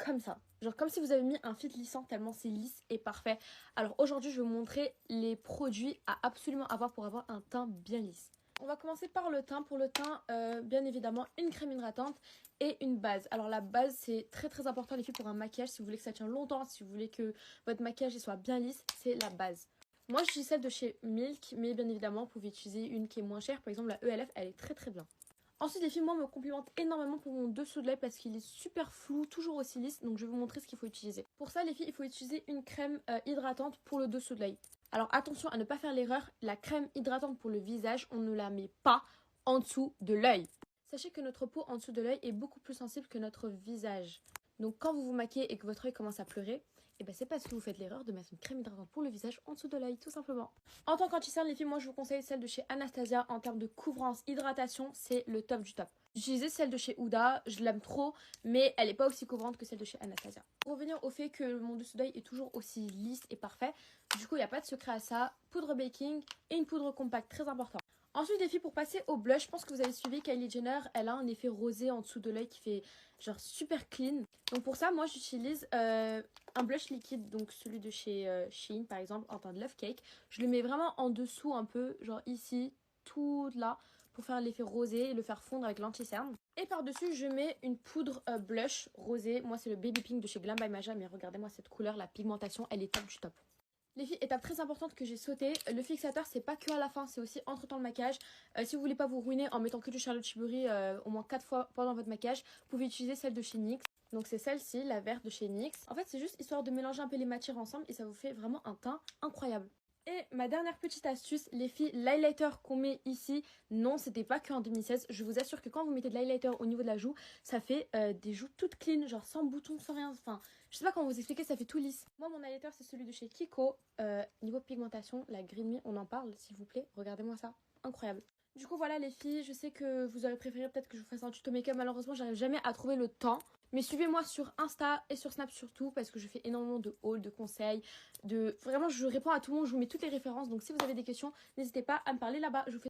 comme ça. Genre comme si vous avez mis un fil lissant tellement c'est lisse et parfait. Alors aujourd'hui, je vais vous montrer les produits à absolument avoir pour avoir un teint bien lisse. On va commencer par le teint. Pour le teint, bien évidemment, une crème hydratante et une base. Alors la base, c'est très important les filles pour un maquillage. Si vous voulez que ça tienne longtemps, si vous voulez que votre maquillage soit bien lisse, c'est la base. Moi, j'utilise celle de chez Milk, mais bien évidemment, vous pouvez utiliser une qui est moins chère. Par exemple, la ELF, elle est très bien. Ensuite, les filles, moi, me complimentent énormément pour mon dessous de l'œil parce qu'il est super flou, toujours aussi lisse. Donc, je vais vous montrer ce qu'il faut utiliser. Pour ça, les filles, il faut utiliser une crème hydratante pour le dessous de l'œil. Alors, attention à ne pas faire l'erreur. La crème hydratante pour le visage, on ne la met pas en dessous de l'œil. Sachez que notre peau en dessous de l'œil est beaucoup plus sensible que notre visage. Donc, quand vous vous maquillez et que votre œil commence à pleurer, et ben c'est parce que vous faites l'erreur de mettre une crème hydratante pour le visage en dessous de l'œil, tout simplement. En tant qu'anti-cerne, les filles, moi je vous conseille celle de chez Anastasia. En termes de couvrance, hydratation, c'est le top du top. J'utilisais celle de chez Huda, je l'aime trop, mais elle n'est pas aussi couvrante que celle de chez Anastasia. Pour revenir au fait que mon dessous d'œil est toujours aussi lisse et parfait, du coup il n'y a pas de secret à ça. Poudre baking et une poudre compacte, très important. Ensuite, les filles, pour passer au blush, je pense que vous avez suivi Kylie Jenner. Elle a un effet rosé en dessous de l'œil qui fait genre super clean. Donc pour ça, moi j'utilise un blush liquide, donc celui de chez Shein par exemple, en teint de Love Cake. Je le mets vraiment en dessous un peu, genre ici, tout là, pour faire l'effet rosé et le faire fondre avec l'anti-cerne. Et par-dessus, je mets une poudre blush rosé. Moi, c'est le Baby Pink de chez Glam by Maja, mais regardez-moi cette couleur, la pigmentation, elle est top du top. Les filles, étape très importante que j'ai sauté, le fixateur c'est pas que à la fin, c'est aussi entre temps le maquillage. Si vous voulez pas vous ruiner en mettant que du Charlotte Tilbury au moins 4 fois pendant votre maquillage, vous pouvez utiliser celle de chez NYX. Donc c'est celle-ci, la verte de chez NYX. En fait c'est juste histoire de mélanger un peu les matières ensemble et ça vous fait vraiment un teint incroyable. Et ma dernière petite astuce, les filles, l'highlighter qu'on met ici, non, c'était pas que en 2016. Je vous assure que quand vous mettez de l'highlighter au niveau de la joue, ça fait des joues toutes clean, genre sans boutons, sans rien. Enfin, je sais pas comment vous expliquer, ça fait tout lisse. Moi, mon highlighter, c'est celui de chez Kiko. Niveau pigmentation, la Green Me, on en parle, s'il vous plaît. Regardez-moi ça, incroyable. Du coup, voilà les filles, je sais que vous aurez préféré peut-être que je vous fasse un tuto make-up. Malheureusement, j'arrive jamais à trouver le temps. Mais suivez-moi sur Insta et sur Snap surtout parce que je fais énormément de hauls, de conseils, Vraiment je réponds à tout le monde, je vous mets toutes les références. Donc si vous avez des questions, n'hésitez pas à me parler là-bas. Je vous fais